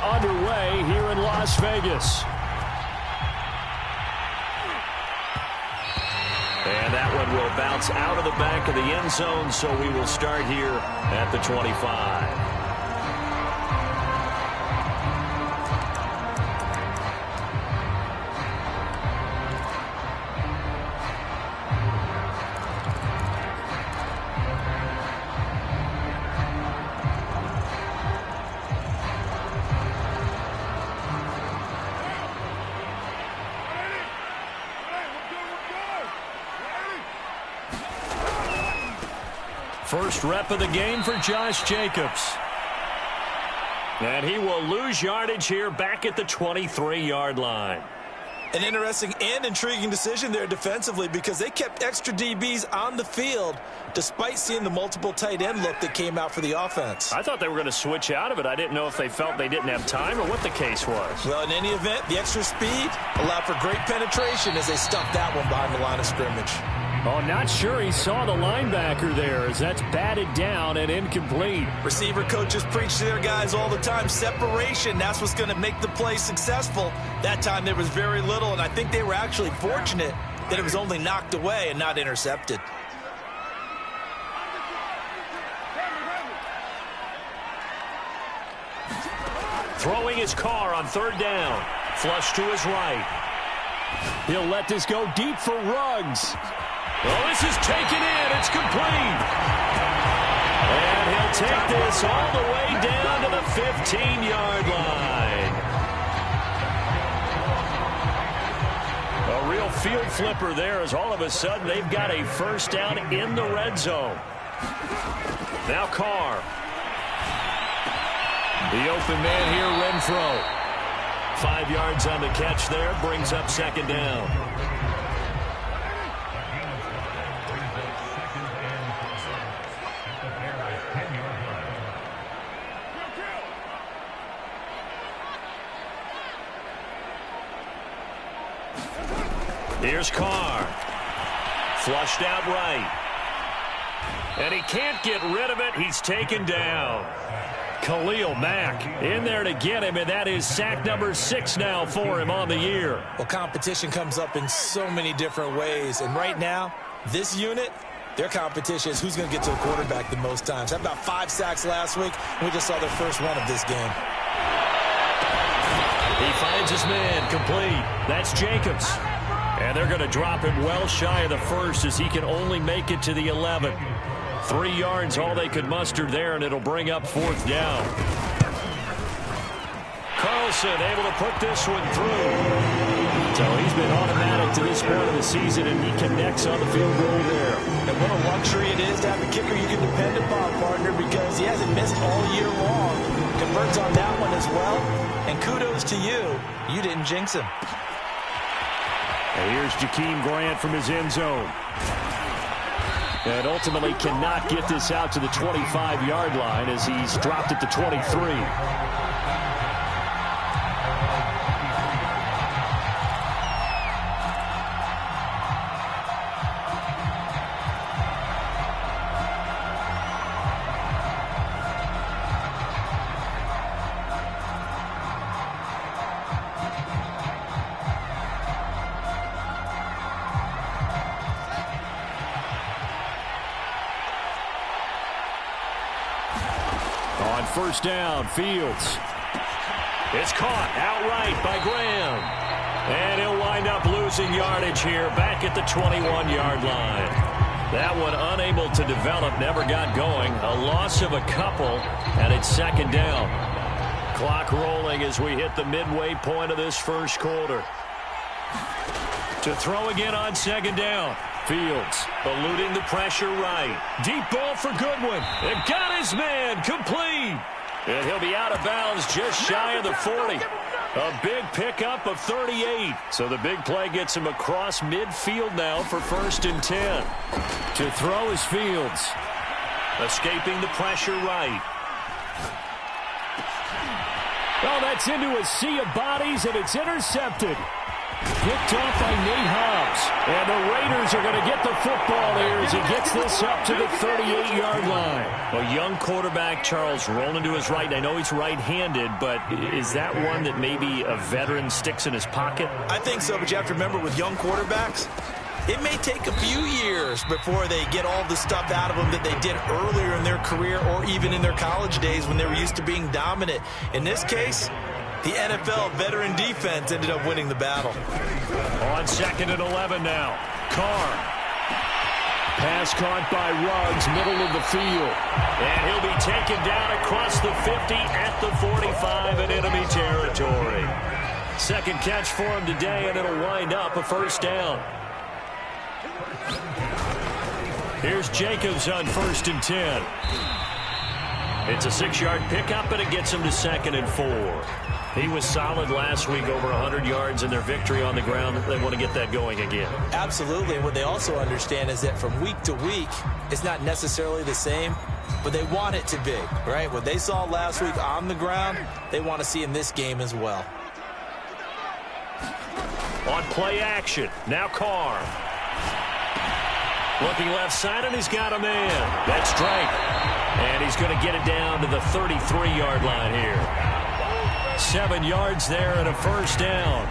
underway here in Las Vegas. And that one will bounce out of the back of the end zone, so we will start here at the 25. First rep of the game for Josh Jacobs. And he will lose yardage here back at the 23-yard line. An interesting and intriguing decision there defensively because they kept extra DBs on the field despite seeing the multiple tight end look that came out for the offense. I thought they were going to switch out of it. I didn't know if they felt they didn't have time or what the case was. Well, in any event, the extra speed allowed for great penetration as they stuffed that one behind the line of scrimmage. Oh, not sure he saw the linebacker there as that's batted down and incomplete. Receiver coaches preach to their guys all the time. Separation, that's what's going to make the play successful. That time there was very little, and I think they were actually fortunate that it was only knocked away and not intercepted. Throwing his car on third down. Flush to his right. He'll let this go deep for Ruggs. Well, this is taken in. It's complete. And he'll take this all the way down to the 15-yard line. A real field flipper there as all of a sudden they've got a first down in the red zone. Now Carr. The open man here, Renfro. 5 yards on the catch there, brings up second down. Here's Carr. Flushed out right. And he can't get rid of it. He's taken down. Khalil Mack in there to get him, and that is sack number 6 now for him on the year. Well, competition comes up in so many different ways, and right now, this unit, their competition is who's going to get to the quarterback the most times. Had about 5 sacks last week. We just saw their first one of this game. He finds his man complete. That's Jacobs. And they're going to drop him well shy of the first as he can only make it to the 11. 3 yards all they could muster there, and it'll bring up fourth down. Carlson able to put this one through. So he's been automatic to this point of the season, and he connects on the field goal there. And what a luxury it is to have a kicker you can depend upon, partner, because he hasn't missed all year long. Converts on that one as well. And kudos to you. You didn't jinx him. And here's Jakeem Grant from his end zone. And ultimately cannot get this out to the 25-yard line as he's dropped at the 23. First down, Fields. It's caught outright by Graham. And he'll wind up losing yardage here back at the 21-yard line. That one unable to develop, never got going. A loss of a couple, and it's second down. Clock rolling as we hit the midway point of this first quarter. To throw again on second down. Fields eluding the pressure right. Deep ball for Goodwin. It got his man complete. And he'll be out of bounds just shy of the 40. A big pickup of 38. So the big play gets him across midfield now for 1st and 10. To throw is Fields. Escaping the pressure right. Oh, that's into a sea of bodies, and it's intercepted. Picked off by Nate Hobbs. And the Raiders are going to get the football here as he gets this up to the 38-yard line. A young quarterback, Charles, rolling to his right. I know he's right-handed, but is that one that maybe a veteran sticks in his pocket? I think so, but you have to remember with young quarterbacks, it may take a few years before they get all the stuff out of them that they did earlier in their career or even in their college days when they were used to being dominant. In this case, the NFL veteran defense ended up winning the battle. On 2nd and 11 now. Carr. Pass caught by Ruggs, middle of the field. And he'll be taken down across the 50 at the 45 in enemy territory. Second catch for him today, and it'll wind up a first down. Here's Jacobs on 1st and 10. It's a 6-yard pickup, and it gets him to 2nd and 4. He was solid last week, over 100 yards in their victory on the ground. They want to get that going again. Absolutely. And what they also understand is that from week to week, it's not necessarily the same, but they want it to be, right? What they saw last week on the ground, they want to see in this game as well. On play action, now Carr. Looking left side, and he's got a man. That's Drake. And he's going to get it down to the 33-yard line here. 7 yards there and a first down.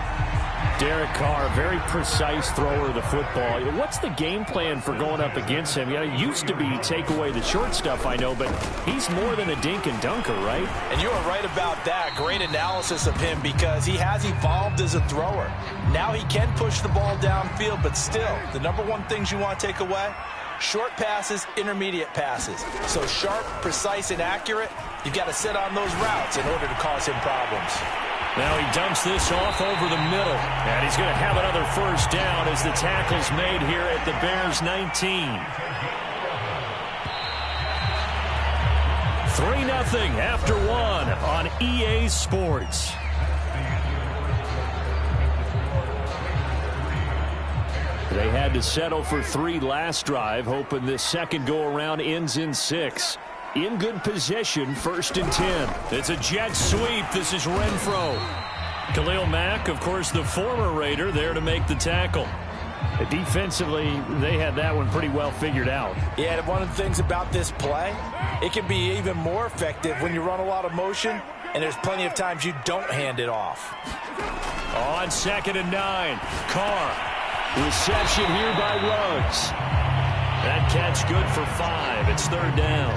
Derek Carr, very precise thrower of the football. What's the game plan for going up against him? You know, it used to be take away the short stuff, I know, but he's more than a dink and dunker, right? And you are right about that. Great analysis of him because he has evolved as a thrower. Now he can push the ball downfield, but still, the number one things you want to take away, short passes, intermediate passes. So sharp, precise, and accurate, you've got to sit on those routes in order to cause him problems. Now he dumps this off over the middle. And he's going to have another first down as the tackle's made here at the Bears' 19. 3-0 after 1 on EA Sports. They had to settle for 3 last drive, hoping this second go-around ends in 6. In good position, 1st and 10. It's a jet sweep. This is Renfro. Khalil Mack, of course, the former Raider, there to make the tackle. Defensively, they had that one pretty well figured out. Yeah, and one of the things about this play, it can be even more effective when you run a lot of motion, and there's plenty of times you don't hand it off. On 2nd and 9, Carr. Reception here by Ruggs. That catch good for 5. It's 3rd down.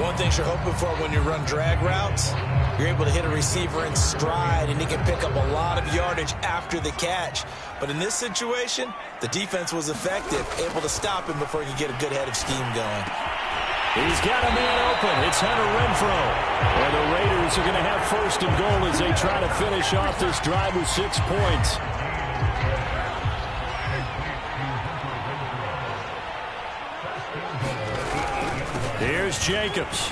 One thing you're hoping for when you run drag routes, you're able to hit a receiver in stride, and he can pick up a lot of yardage after the catch. But in this situation, the defense was effective, able to stop him before he could get a good head of steam going. He's got a man open. It's Hunter Renfro. And the Raiders are going to have 1st and goal as they try to finish off this drive with 6 points. Here's Jacobs.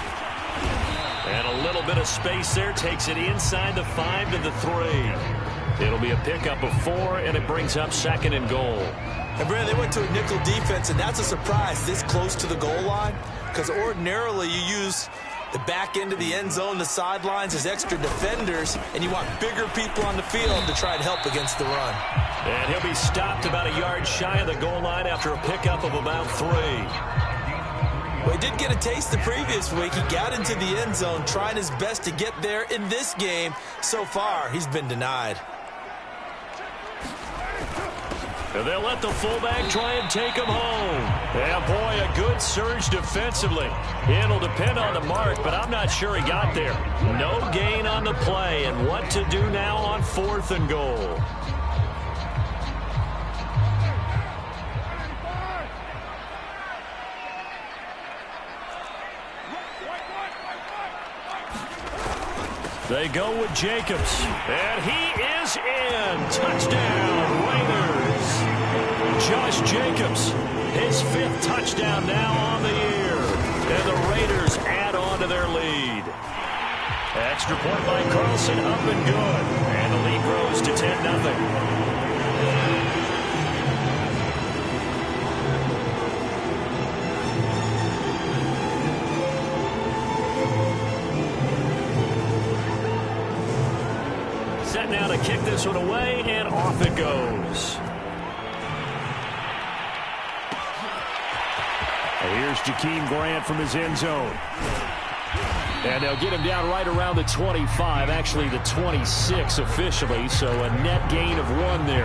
And a little bit of space there. Takes it inside the 5 to the 3. It'll be a pickup of 4, and it brings up 2nd and goal. And, Brandon, they went to a nickel defense, and that's a surprise this close to the goal line because ordinarily you use the back end of the end zone, the sidelines as extra defenders, and you want bigger people on the field to try and help against the run. And he'll be stopped about a yard shy of the goal line after a pickup of about 3. Well, he did get a taste the previous week. He got into the end zone, trying his best to get there in this game. So far, he's been denied. And they'll let the fullback try and take him home. Yeah, boy, a good surge defensively. It'll depend on the mark, but I'm not sure he got there. No gain on the play, and what to do now on 4th and goal. They go with Jacobs, and he is in. Touchdown, Raiders. Josh Jacobs, his 5th touchdown now on the year. And the Raiders add on to their lead. Extra point by Carlson, up and good. And the lead grows to 10-0. Now to kick this this one away, and off it goes. And here's Jakeem Grant from his end zone. And they'll get him down right around the 25, actually the 26 officially, so a net gain of 1 there.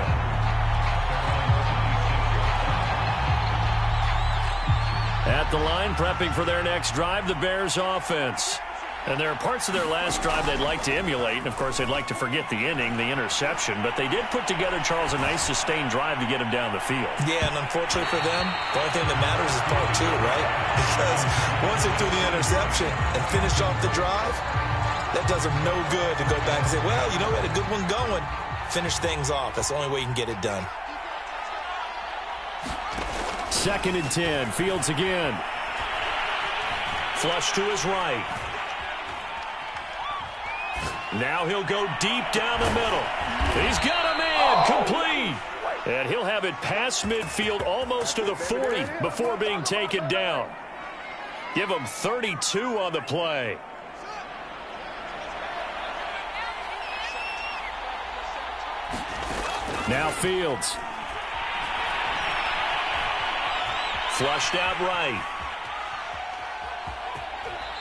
At the line, prepping for their next drive, the Bears offense. And there are parts of their last drive they'd like to emulate. And, of course, they'd like to forget the inning, the interception. But they did put together, Charles, a nice sustained drive to get him down the field. Yeah, and unfortunately for them, the only thing that matters is part 2, right? Because once they threw the interception and finished off the drive, that does them no good to go back and say, well, you know, we had a good one going. Finish things off. That's the only way you can get it done. 2nd and 10. Fields again. Flush to his right. Now he'll go deep down the middle. He's got a man complete. And he'll have it past midfield almost to the 40 before being taken down. Give him 32 on the play. Now Fields. Flushed out right.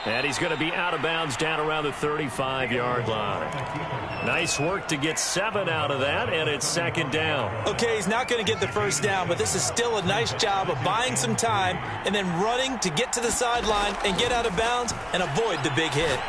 And he's going to be out of bounds down around the 35-yard line. Nice work to get 7 out of that, and it's 2nd down. Okay, he's not going to get the first down, but this is still a nice job of buying some time and then running to get to the sideline and get out of bounds and avoid the big hit.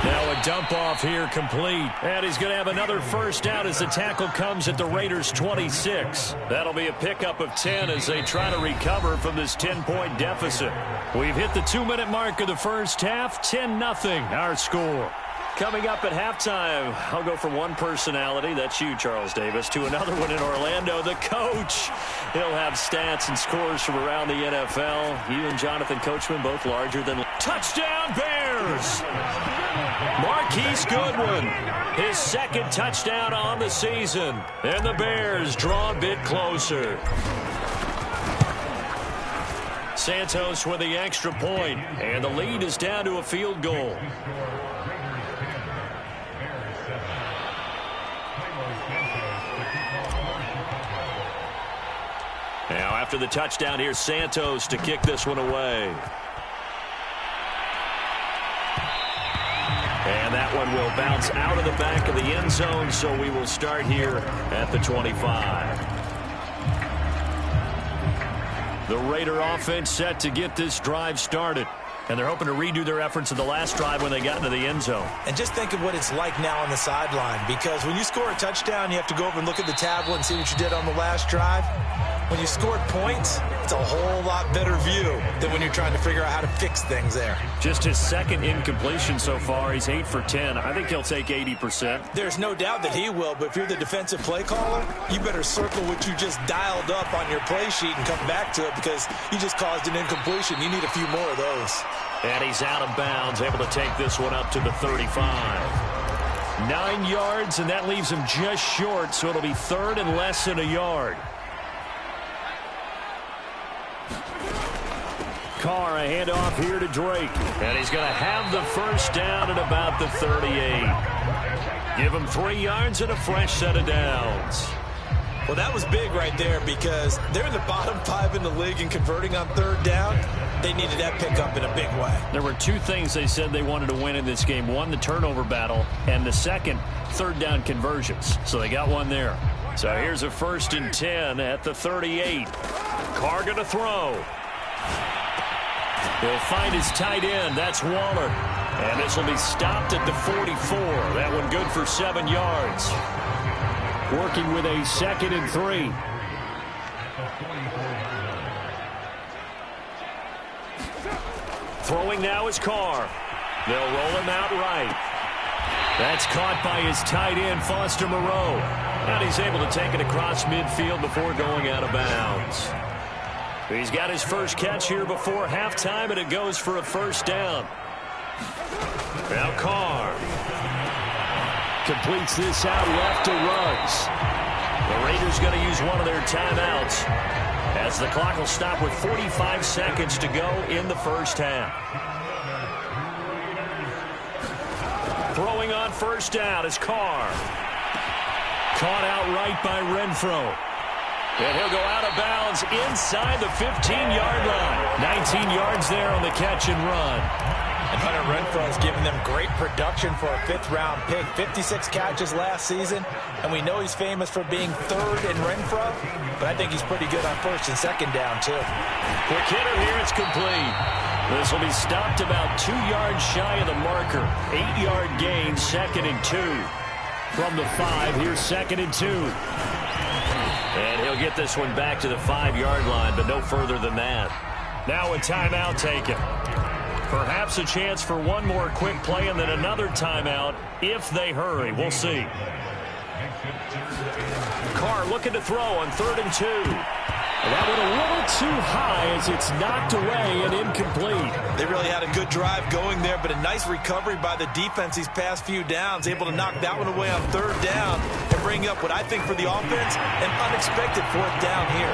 Now a dump off here complete. And he's going to have another first down as the tackle comes at the Raiders' 26. That'll be a pickup of 10 as they try to recover from this 10-point deficit. We've hit the 2-minute mark of the first half. 10-0 our score. Coming up at halftime, I'll go from one personality, that's you, Charles Davis, to another one in Orlando, the coach. He'll have stats and scores from around the NFL. You and Jonathan Coachman both larger than... Touchdown, Bears! Marquise Goodwin, his 2nd touchdown on the season. And the Bears draw a bit closer. Santos with the extra point, and the lead is down to a field goal. Now after the touchdown, here's Santos to kick this one away. And that one will bounce out of the back of the end zone, so we will start here at the 25. The Raider offense set to get this drive started. And they're hoping to redo their efforts in the last drive when they got into the end zone. And just think of what it's like now on the sideline, because when you score a touchdown, you have to go over and look at the tablet and see what you did on the last drive. When you scored points, it's a whole lot better view than when you're trying to figure out how to fix things there. Just his 2nd incompletion so far. He's 8 for 10. I think he'll take 80%. There's no doubt that he will, but if you're the defensive play caller, you better circle what you just dialed up on your play sheet and come back to it, because you just caused an incompletion. You need a few more of those. And he's out of bounds, able to take this one up to the 35. 9 yards, and that leaves him just short, so it'll be 3rd and less than a yard. Carr, a handoff here to Drake. And he's going to have the first down at about the 38. Give him 3 yards and a fresh set of downs. Well, that was big right there, because they're in the bottom 5 in the league in converting on 3rd down. They needed that pickup in a big way. There were 2 things they said they wanted to win in this game. One, the turnover battle, and the second, 3rd down conversions. So they got one there. So here's a 1st and 10 at the 38. Carr going to throw. He'll find his tight end. That's Waller. And this will be stopped at the 44. That one good for 7 yards. Working with a 2nd and 3. Throwing now is Carr. They'll roll him out right. That's caught by his tight end, Foster Moreau. And he's able to take it across midfield before going out of bounds. He's got his first catch here before halftime, and it goes for a first down. Now Carr completes this out left to Ruggs. The Raiders going to use one of their timeouts as the clock will stop with 45 seconds to go in the first half. Throwing on first down is Carr. Caught outright by Renfro. And he'll go out of bounds inside the 15-yard line. 19 yards there on the catch and run. And Hunter Renfro has given them great production for a fifth-round pick. 56 catches last season, and we know he's famous for being third in Renfro, but I think he's pretty good on first and second down, too. Quick hitter here, it's complete. This will be stopped about 2 yards shy of the marker. 8-yard gain, 2nd and 2. From the 5, here's 2nd and 2. And he'll get this one back to the 5-yard line, but no further than that. Now a timeout taken. Perhaps a chance for one more quick play and then another timeout if they hurry. We'll see. Carr looking to throw on 3rd and 2. That one a little too high as it's knocked away and incomplete. They really had a good drive going there, but a nice recovery by the defense these past few downs, able to knock that one away on 3rd down and bring up what I think for the offense, an unexpected 4th down here.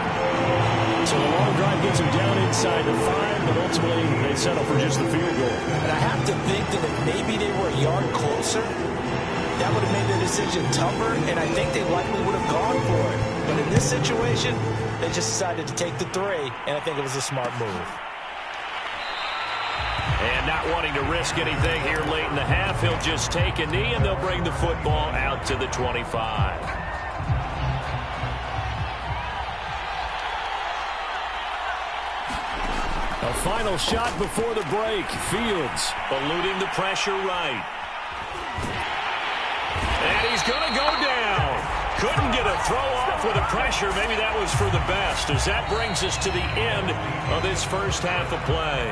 So the long drive gets them down inside the 5, but ultimately they settle for just the field goal. And I have to think that if maybe they were a yard closer, that would have made their decision tougher, and I think they likely would have gone for it. But in this situation, they just decided to take the 3, and I think it was a smart move. And not wanting to risk anything here late in the half, he'll just take a knee, and they'll bring the football out to the 25. A final shot before the break. Fields eluding the pressure right. And he's going to go down. Couldn't get a throw off with the pressure. Maybe that was for the best, as that brings us to the end of this first half of play.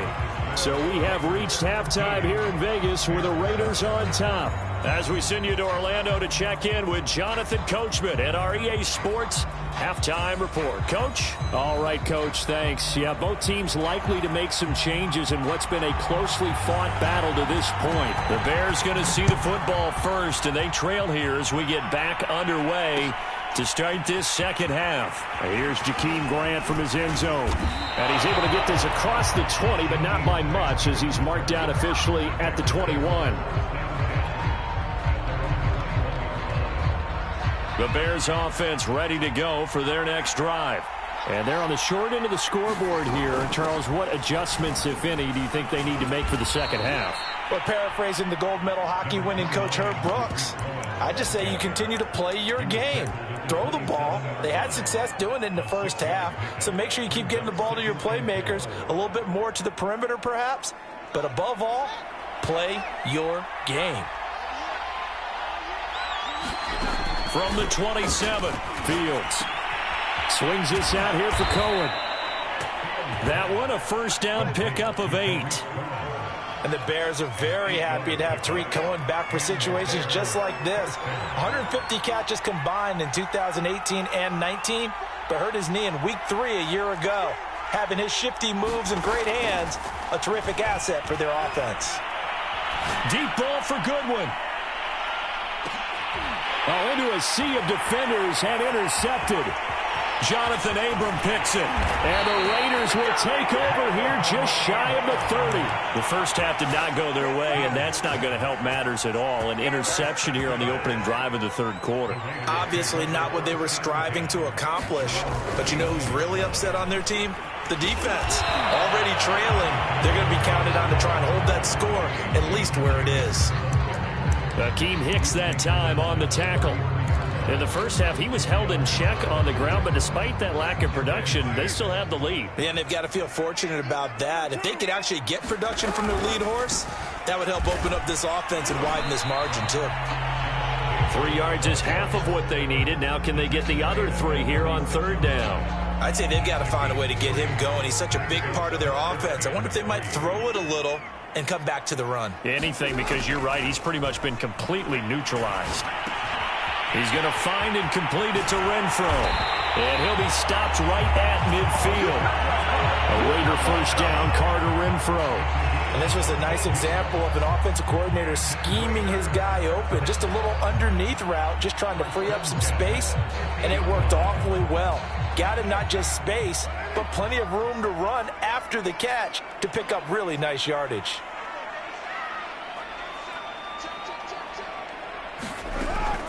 So we have reached halftime here in Vegas with the Raiders on top. As we send you to Orlando to check in with Jonathan Coachman at our EA Sports Halftime Report. Coach? All right, Coach, thanks. Yeah, both teams likely to make some changes in what's been a closely fought battle to this point. The Bears going to see the football first, and they trail here as we get back underway to start this second half. Here's Jakeem Grant from his end zone. And he's able to get this across the 20, but not by much, as he's marked down officially at the 21. The Bears offense ready to go for their next drive. And they're on the short end of the scoreboard here. Charles, what adjustments, if any, do you think they need to make for the second half? Well, paraphrasing the gold medal hockey winning coach Herb Brooks, I just say you continue to play your game. Throw the ball. They had success doing it in the first half, so make sure you keep getting the ball to your playmakers, a little bit more to the perimeter perhaps, but above all, play your game. From the 27, Fields swings this out here for Cohen. That one a first down pickup of 8. And the Bears are very happy to have Tariq Cohen back for situations just like this. 150 catches combined in 2018 and 19, but hurt his knee in week 3 a year ago. Having his shifty moves and great hands, a terrific asset for their offense. Deep ball for Goodwin. Oh, into a sea of defenders and intercepted. Jonathan Abram picks it. And the Raiders will take over here just shy of the 30. The first half did not go their way, and that's not going to help matters at all. An interception here on the opening drive of the third quarter. Obviously not what they were striving to accomplish. But you know who's really upset on their team? The defense. Already trailing. They're going to be counted on to try and hold that score at least where it is. Akeem Hicks that time on the tackle. In the first half, he was held in check on the ground, but despite that lack of production, they still have the lead. And they've got to feel fortunate about that. If they could actually get production from their lead horse, that would help open up this offense and widen this margin, too. 3 yards is half of what they needed. Now can they get the other 3 here on third down? I'd say they've got to find a way to get him going. He's such a big part of their offense. I wonder if they might throw it a little and come back to the run. Anything, because you're right. He's pretty much been completely neutralized. He's going to find and complete it to Renfro. And he'll be stopped right at midfield. A Raider first down, Carter Renfro. And this was a nice example of an offensive coordinator scheming his guy open. Just a little underneath route, just trying to free up some space. And it worked awfully well. Got him not just space, but plenty of room to run after the catch to pick up really nice yardage.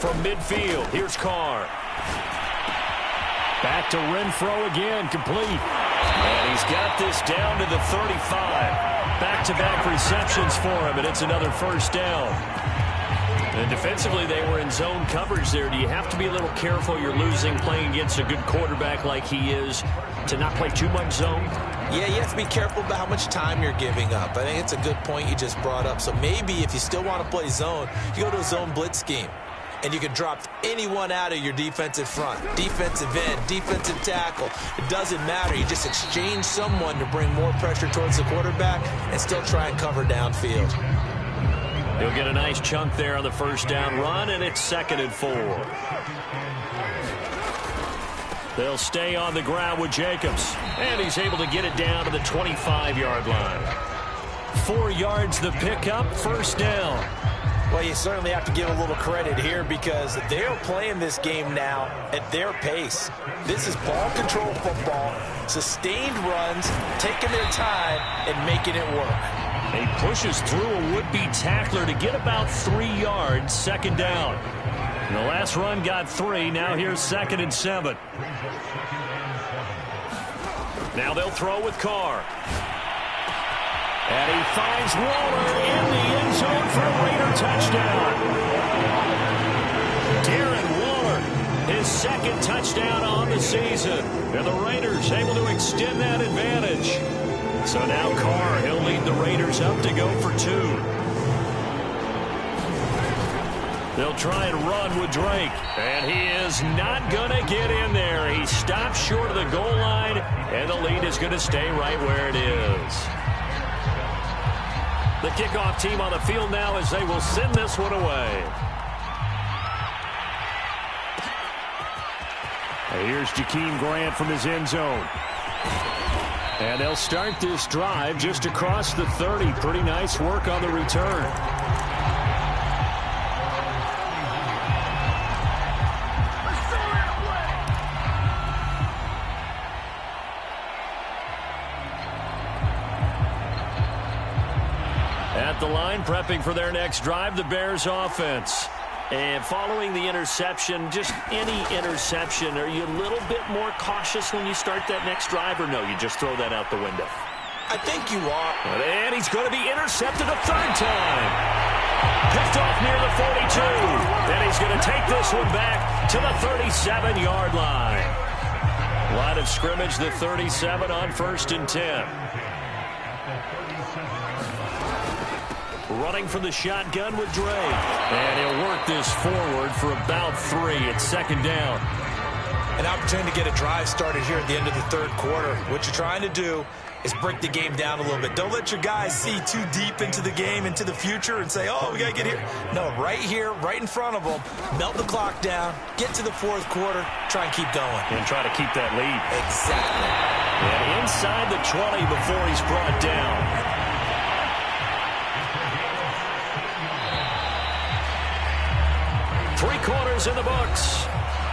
from midfield. Here's Carr. Back to Renfro again, complete. And he's got this down to the 35. Back-to-back receptions for him, and it's another first down. And defensively, they were in zone coverage there. Do you have to be a little careful? You're losing playing against a good quarterback like he is to not play too much zone? Yeah, you have to be careful about how much time you're giving up. I think it's a good point you just brought up. So maybe if you still want to play zone, you go to a zone blitz scheme. And you can drop anyone out of your defensive front, defensive end, defensive tackle. It doesn't matter. You just exchange someone to bring more pressure towards the quarterback and still try and cover downfield. He'll get a nice chunk there on the first down run, and it's 2nd and 4. They'll stay on the ground with Jacobs, and he's able to get it down to the 25-yard line. 4 yards the pickup, first down. Well, you certainly have to give a little credit here because they're playing this game now at their pace. This is ball control football, sustained runs, taking their time and making it work. He pushes through a would-be tackler to get about 3 yards, 2nd down. And the last run got 3. Now here's 2nd and 7. Now they'll throw with Carr. And he finds Waller in the end zone for a Raider touchdown. Darren Waller, his 2nd touchdown on the season. And the Raiders able to extend that advantage. So now Carr, he'll lead the Raiders up to go for 2. They'll try and run with Drake. And he is not going to get in there. He stops short of the goal line. And the lead is going to stay right where it is. The kickoff team on the field now as they will send this one away. And here's Jakeem Grant from his end zone. And they'll start this drive just across the 30. Pretty nice work on the return. The line prepping for their next drive, the Bears offense. And following the interception, just any interception, are you a little bit more cautious when you start that next drive, or no, you just throw that out the window? I think you are. And he's going to be intercepted a 3rd time. Picked off near the 42. And he's going to take this one back to the 37-yard line. Line of scrimmage, the 37 on 1st and 10. Running from the shotgun with Drake. And he'll work this forward for about 3. It's 2nd down. An opportunity to get a drive started here at the end of the 3rd quarter. What you're trying to do is break the game down a little bit. Don't let your guys see too deep into the game, into the future, and say, oh, we got to get here. No, right here, right in front of them, melt the clock down, get to the 4th quarter, try and keep going. And try to keep that lead. Exactly. And inside the 20 before he's brought down. 3 quarters in the books.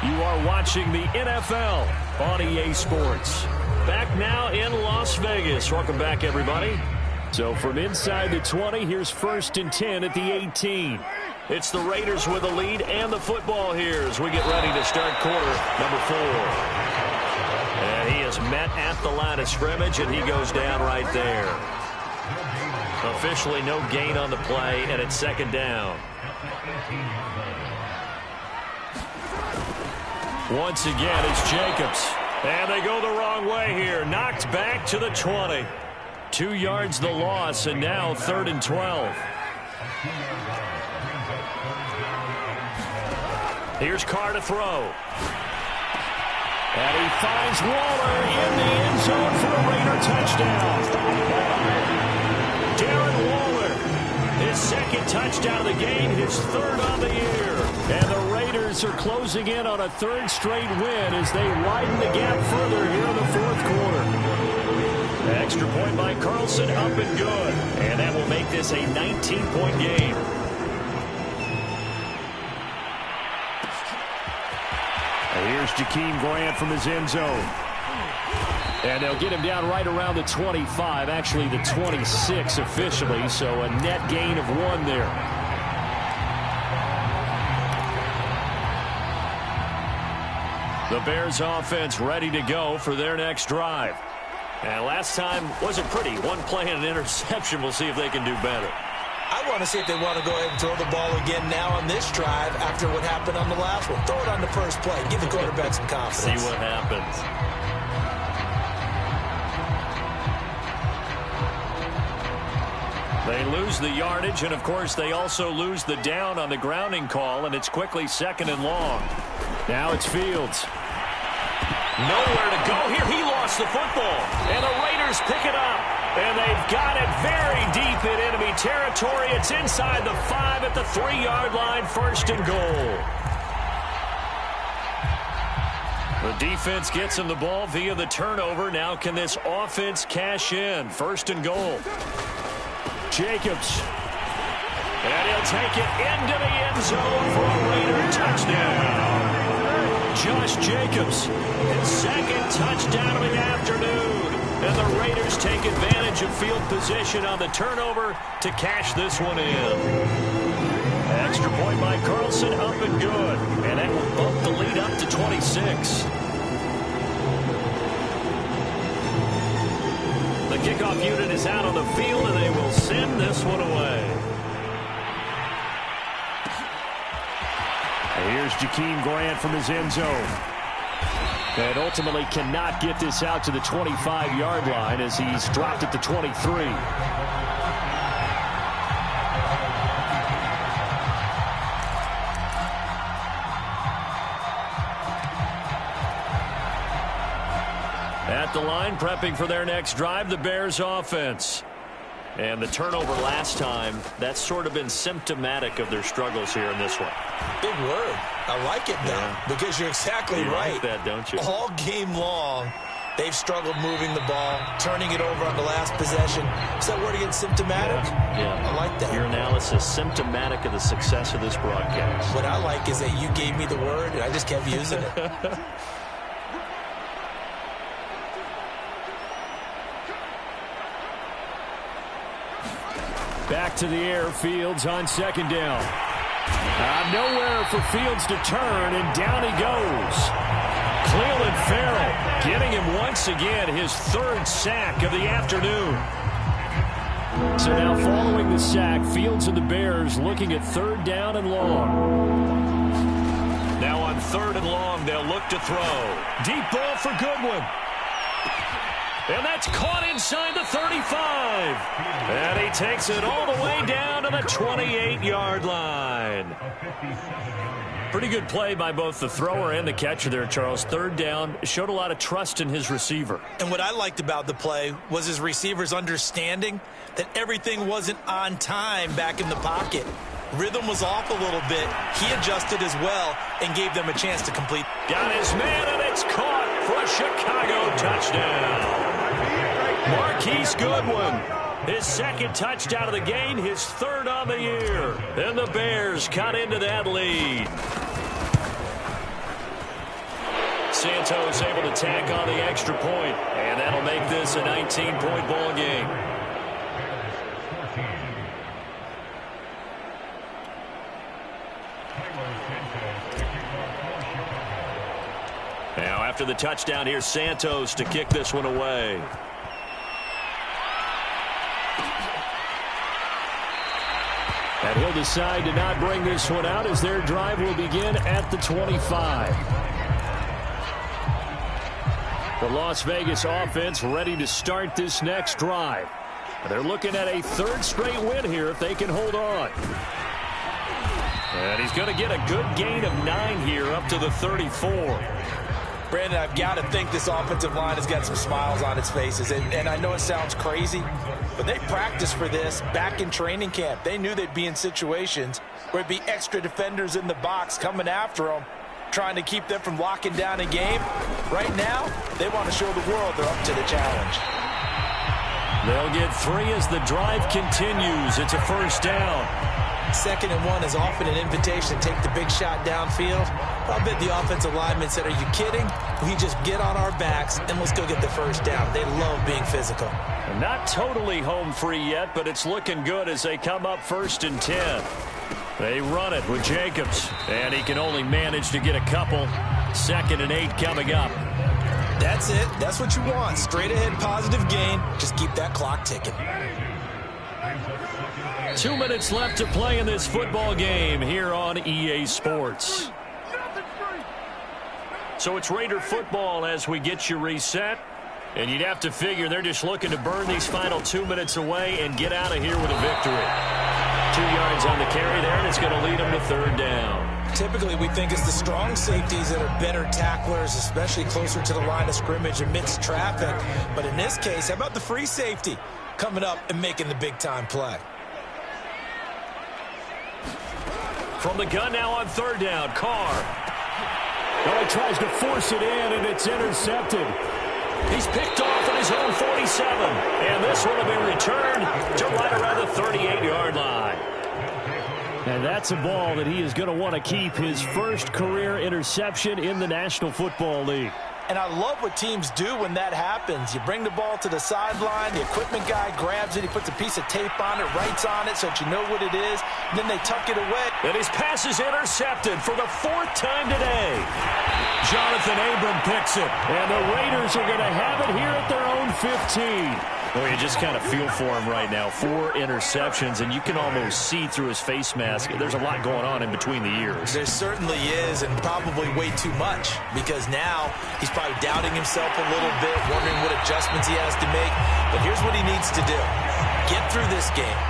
You are watching the NFL on EA Sports. Back now in Las Vegas. Welcome back, everybody. So from inside the 20, here's 1st and 10 at the 18. It's the Raiders with the lead and the football here as we get ready to start quarter number 4. And he is met at the line of scrimmage, and he goes down right there. Officially no gain on the play, and it's 2nd down. Once again, it's Jacobs. And they go the wrong way here. Knocked back to the 20. 2 yards the loss, and now 3rd and 12. Here's Carr to throw. And he finds Waller in the end zone for a Raider touchdown. Darren Waller, his 2nd touchdown of the game, his 3rd on the year. And the Raiders are closing in on a 3rd straight win as they widen the gap further here in the 4th quarter. Extra point by Carlson, up and good. And that will make this a 19-point game. And here's Jakeem Grant from his end zone. And they'll get him down right around the 25, actually the 26 officially, so a net gain of 1 there. The Bears offense ready to go for their next drive. And last time wasn't pretty. One play and an interception. We'll see if they can do better. I want to see if they want to go ahead and throw the ball again now on this drive after what happened on the last one. Throw it on the first play. Give the quarterback some confidence. See what happens. They lose the yardage, and, of course, they also lose the down on the grounding call, and it's quickly 2nd and long. Now it's Fields. Nowhere to go here. He lost the football, and the Raiders pick it up. And they've got it very deep in enemy territory. It's inside the 5 at the 3-yard line, 1st and goal. The defense gets him the ball via the turnover. Now can this offense cash in? 1st and goal. Jacobs. And he'll take it into the end zone for a Raider touchdown. Josh Jacobs, his 2nd touchdown of the afternoon. And the Raiders take advantage of field position on the turnover to cash this one in. Extra point by Carlson, up and good. And that will bump the lead up to 26. The kickoff unit is out on the field, and they will send this one away. And here's Jakeem Grant from his end zone. And ultimately cannot get this out to the 25-yard line as he's dropped at the 23. At the line, prepping for their next drive, the Bears offense. And the turnover last time, that's sort of been symptomatic of their struggles here in this one. Big word. I like it now because you're exactly right. Like that, don't you? All game long, they've struggled moving the ball, turning it over on the last possession. Is that word again, symptomatic? Yeah. I like that. Your analysis, symptomatic of the success of this broadcast. What I like is that you gave me the word, and I just kept using it. Back to the air, Fields on 2nd down. Nowhere for Fields to turn, and down he goes. Cleveland Farrell getting him once again his 3rd sack of the afternoon. So now following the sack, Fields and the Bears looking at 3rd down and long. Now on 3rd and long, they'll look to throw. Deep ball for Goodwin. And that's caught inside the 35. And he takes it all the way down to the 28-yard line. Pretty good play by both the thrower and the catcher there, Charles. 3rd down, showed a lot of trust in his receiver. And what I liked about the play was his receiver's understanding that everything wasn't on time back in the pocket. Rhythm was off a little bit. He adjusted as well and gave them a chance to complete. Got his man, and it's caught for a Chicago touchdown. Marquise Goodwin, his 2nd touchdown of the game, his 3rd on the year. And the Bears cut into that lead. Santos able to tack on the extra point, and that'll make this a 19-point ball game. Now after the touchdown, here's Santos to kick this one away. And he'll decide to not bring this one out as their drive will begin at the 25. The Las Vegas offense ready to start this next drive. They're looking at a 3rd straight win here if they can hold on. And he's going to get a good gain of 9 here up to the 34. Brandon, I've got to think this offensive line has got some smiles on its faces. And I know it sounds crazy, but they practiced for this back in training camp. They knew they'd be in situations where it'd be extra defenders in the box coming after them, trying to keep them from locking down a game. Right now, they want to show the world they're up to the challenge. They'll get 3 as the drive continues. It's a 1st down. 2nd and 1 is often an invitation to take the big shot downfield. I'll bet the offensive lineman said, are you kidding? We just get on our backs and let's go get the 1st down. They love being physical. Not totally home free yet, but it's looking good as they come up 1st and 10. They run it with Jacobs, and he can only manage to get a couple. 2nd and 8 coming up. That's it. That's what you want. Straight ahead positive gain. Just keep that clock ticking. 2 minutes left to play in this football game here on EA Sports. So it's Raider football as we get you reset. And you'd have to figure they're just looking to burn these final 2 minutes away and get out of here with a victory. 2 yards on the carry there, and it's going to lead them to 3rd down. Typically, we think it's the strong safeties that are better tacklers, especially closer to the line of scrimmage amidst traffic. But in this case, how about the free safety coming up and making the big-time play? From the gun now on 3rd down, Carr. Well, he tries to force it in, and it's intercepted. He's picked off at his own 47. And this one will be returned to right around the 38-yard line. And that's a ball that he is going to want to keep, his first career interception in the National Football League. And I love what teams do when that happens. You bring the ball to the sideline, the equipment guy grabs it, he puts a piece of tape on it, writes on it so that you know what it is, and then they tuck it away. And his pass is intercepted for the 4th time today. Jonathan Abram picks it, and the Raiders are going to have it here at their own 15. Well, you just kind of feel for him right now. 4 interceptions, and you can almost see through his face mask. There's a lot going on in between the ears. There certainly is, and probably way too much, because now he's probably doubting himself a little bit, wondering what adjustments he has to make. But here's what he needs to do. Get through this game.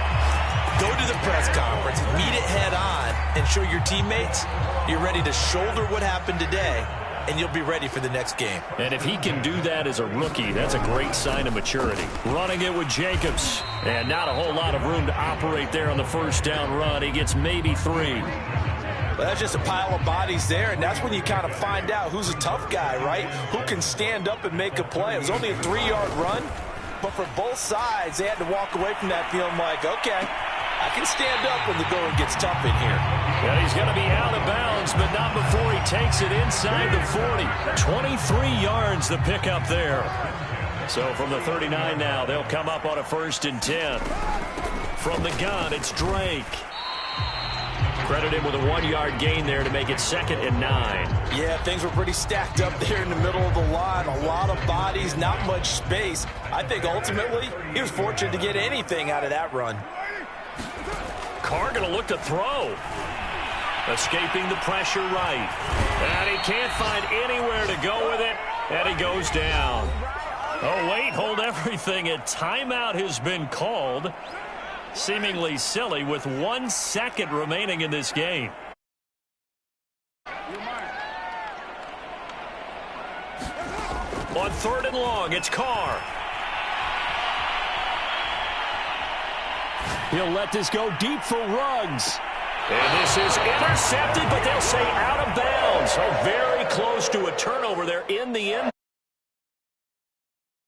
Go to the press conference, meet it head on, and show your teammates you're ready to shoulder what happened today, and you'll be ready for the next game. And if he can do that as a rookie, that's a great sign of maturity. Running it with Jacobs, and not a whole lot of room to operate there on the 1st down run. He gets maybe 3. Well, that's just a pile of bodies there, and that's when you kind of find out who's a tough guy, right? Who can stand up and make a play. It was only a 3-yard run, but for both sides, they had to walk away from that feeling like, okay, I can stand up when the going gets tough in here. And he's going to be out of bounds, but not before he takes it inside the 40. 23 yards the pickup there. So from the 39 now, they'll come up on a 1st and 10. From the gun, it's Drake. Credit him with a 1-yard gain there to make it 2nd and 9. Yeah, things were pretty stacked up there in the middle of the line. A lot of bodies, not much space. I think ultimately he was fortunate to get anything out of that run. Carr going to look to throw. Escaping the pressure right. And he can't find anywhere to go with it. And he goes down. Oh, wait, hold everything. A timeout has been called. Seemingly silly with 1 second remaining in this game. On 3rd and long, it's Carr. He'll let this go deep for Ruggs. And this is intercepted, but they'll say out of bounds. So very close to a turnover there in the end.